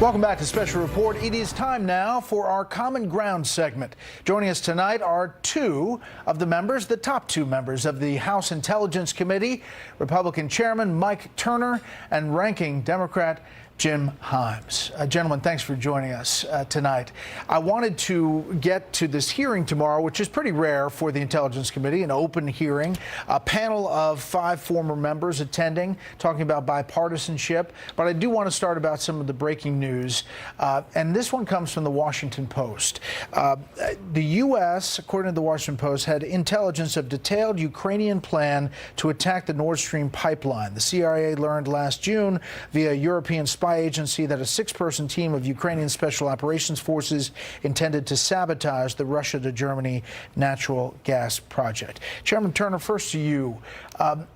Welcome back to Special Report. It is time now for our Common Ground segment. Joining us tonight are two of the members, the top two members of the House Intelligence Committee, Republican Chairman Mike Turner and Ranking Democrat Jim Himes. Gentlemen, thanks for joining us tonight. I wanted to get to this hearing tomorrow, which is pretty rare for the Intelligence Committee, an open hearing, a panel of 5 former members attending, talking about bipartisanship. But I do want to start about some of the breaking news, and this one comes from the Washington Post. The U.S., according to the Washington Post, had intelligence of detailed Ukrainian plan to attack the Nord Stream pipeline. The CIA learned last June via European spy agency that a 6-person team of Ukrainian Special Operations Forces intended to sabotage the Russia to Germany natural gas project. Chairman Turner, first to you.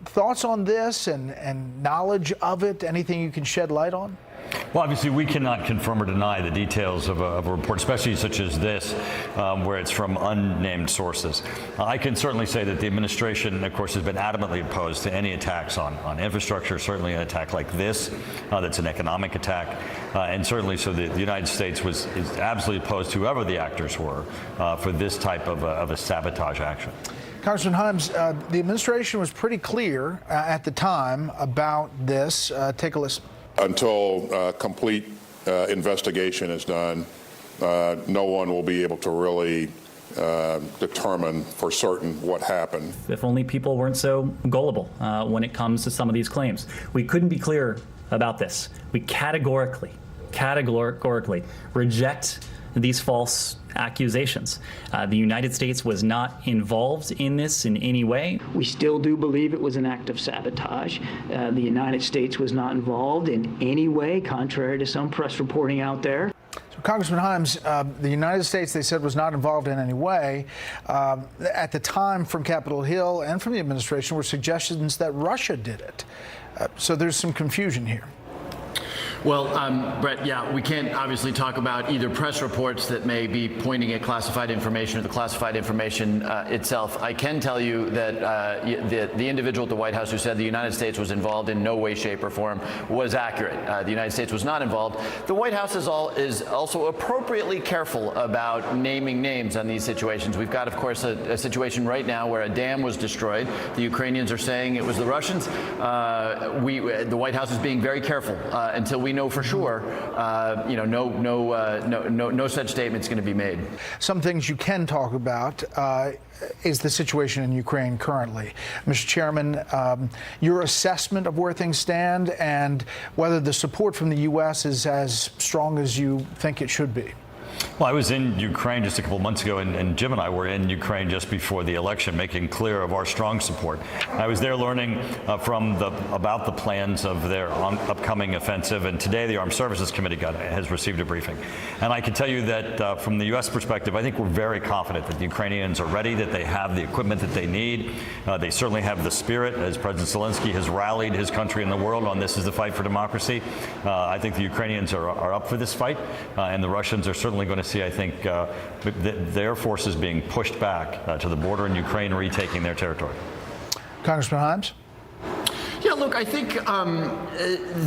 Thoughts on this and knowledge of it? Anything you can shed light on? Well, obviously, we cannot confirm or deny the details of a report, especially such as this, where it's from unnamed sources. I can certainly say that the administration, of course, has been adamantly opposed to any attacks on infrastructure, certainly an attack like this, that's an economic attack, and certainly so the United States is absolutely opposed to whoever the actors were for this type of a sabotage action. Congressman Himes, the administration was pretty clear at the time about this. Take a listen. Until complete investigation is done, no one will be able to really determine for certain what happened. If only people weren't so gullible when it comes to some of these claims. We couldn't be clearer about this. We categorically reject these false accusations. The United States was not involved in this in any way. We still do believe it was an act of sabotage. The United States was not involved in any way, contrary to some press reporting out there. So, Congressman Himes, the United States, they said, was not involved in any way. At the time, from Capitol Hill and from the administration, were suggestions that Russia did it. So there's some confusion here. Well, Bret, yeah, we can't obviously talk about either press reports that may be pointing at classified information or the classified information itself. I can tell you that the individual at the White House who said the United States was involved in no way, shape, or form was accurate. The United States was not involved. The White House is also appropriately careful about naming names on these situations. We've got, of course, a situation right now where a dam was destroyed. The Ukrainians are saying it was the Russians. The White House is being very careful until we know for sure, no such statement is going to be made. Some things you can talk about is the situation in Ukraine currently. Mr. Chairman, your assessment of where things stand and whether the support from the U.S. is as strong as you think it should be. Well, I was in Ukraine just a couple of months ago, and Jim and I were in Ukraine just before the election, making clear of our strong support. I was there learning about the plans of their upcoming offensive, and today the Armed Services Committee has received a briefing. And I can tell you that from the U.S. perspective, I think we're very confident that the Ukrainians are ready, that they have the equipment that they need. They certainly have the spirit, as President Zelensky has rallied his country and the world on this is the fight for democracy. I think the Ukrainians are up for this fight, and the Russians are certainly going to see, I think, their forces being pushed back to the border in Ukraine, retaking their territory. Congressman Himes? Yeah, look, I think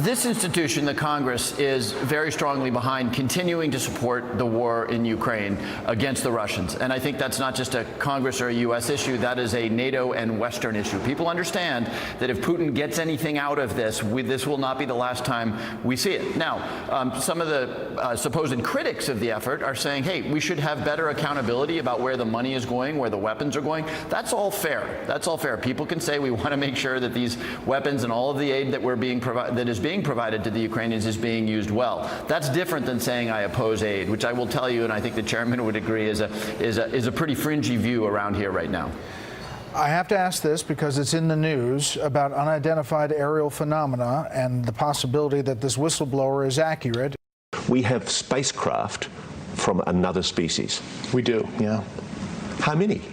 this institution, the Congress, is very strongly behind continuing to support the war in Ukraine against the Russians. And I think that's not just a Congress or a U.S. issue. That is a NATO and Western issue. People understand that if Putin gets anything out of this, this will not be the last time we see it. Now, some of the supposed critics of the effort are saying, hey, we should have better accountability about where the money is going, where the weapons are going. That's all fair. That's all fair. People can say we want to make sure that these weapons and all of the aid that is being provided to the Ukrainians is being used well. That's different than saying I oppose aid, which I will tell you, and I think the chairman would agree, is a pretty fringy view around here right now. I have to ask this because it's in the news about unidentified aerial phenomena and the possibility that this whistleblower is accurate. We have spacecraft from another species. We do, yeah. How many?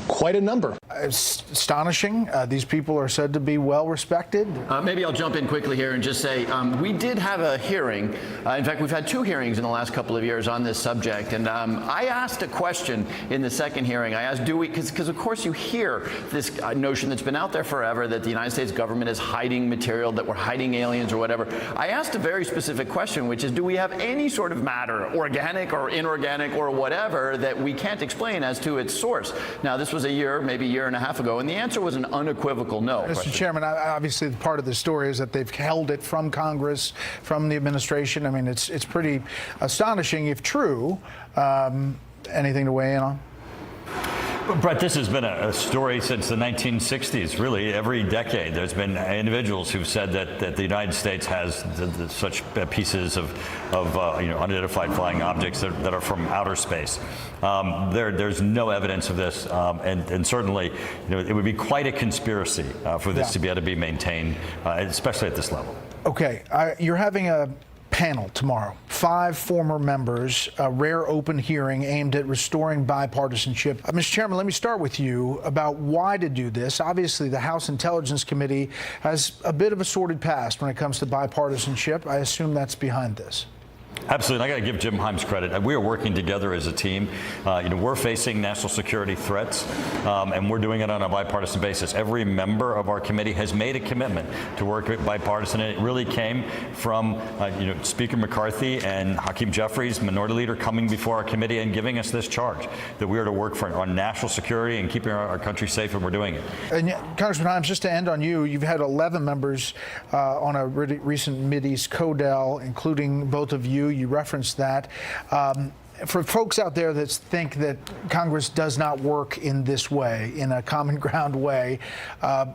Quite a number. Astonishing. These people are said to be well respected. Maybe I'll jump in quickly here and just say we did have a hearing. In fact, we've had 2 hearings in the last couple of years on this subject. And I asked a question in the second hearing. I asked, do we, because of course you hear this notion that's been out there forever that the United States government is hiding material, that we're hiding aliens or whatever. I asked a very specific question, which is, do we have any sort of matter, organic or inorganic or whatever, that we can't explain as to its source? Now, this was a year, maybe a year and a half ago, and the answer was an unequivocal no. Mr. Chairman, obviously part of the story is that they've held it from Congress, from the administration. I mean, it's pretty astonishing if true. Anything to weigh in on? Bret, this has been a story since the 1960s. Really, every decade there's been individuals who've said that the United States has such pieces of unidentified flying objects that are from outer space. There's no evidence of this, and certainly, it would be quite a conspiracy for this to be able to be maintained, especially at this level. Okay, you're having a panel tomorrow. 5 former members, a rare open hearing aimed at restoring bipartisanship. Mr. Chairman, let me start with you about why to do this. Obviously, the House Intelligence Committee has a bit of a sordid past when it comes to bipartisanship. I assume that's behind this. Absolutely. I got to give Jim Himes credit. We are working together as a team. We're facing national security threats, and we're doing it on a bipartisan basis. Every member of our committee has made a commitment to work bipartisan, and it really came from Speaker McCarthy and Hakeem Jeffries, Minority Leader, coming before our committee and giving us this charge that we are to work on national security and keeping our country safe, and we're doing it. And Congressman Himes, just to end on you, you've had 11 members on a recent Mideast CODEL, including both of you. You referenced that. For folks out there that think that Congress does not work in this way, in a common ground way,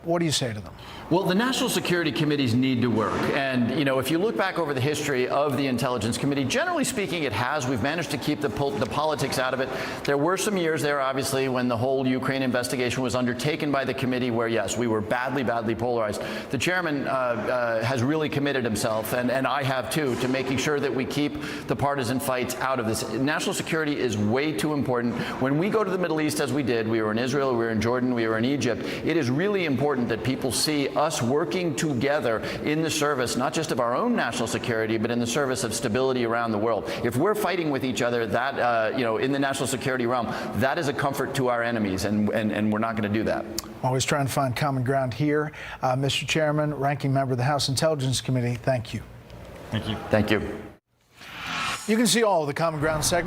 what do you say to them? Well, the national security committees need to work. And, if you look back over the history of the Intelligence Committee, generally speaking, it has. We've managed to keep the politics out of it. There were some years there, obviously, when the whole Ukraine investigation was undertaken by the committee where, yes, we were badly, badly polarized. The chairman has really committed himself, and I have too, to making sure that we keep the partisan fights out of this. National security is way too important. When we go to the Middle East, as we did, we were in Israel, we were in Jordan, we were in Egypt, it is really important that people see us working together in the service, not just of our own national security, but in the service of stability around the world. If we're fighting with each other, that in the national security realm, that is a comfort to our enemies, and we're not going to do that. Always trying to find common ground here. Mr. Chairman, Ranking Member of the House Intelligence Committee, thank you. Thank you. Thank you. You can see all of the Common Ground segments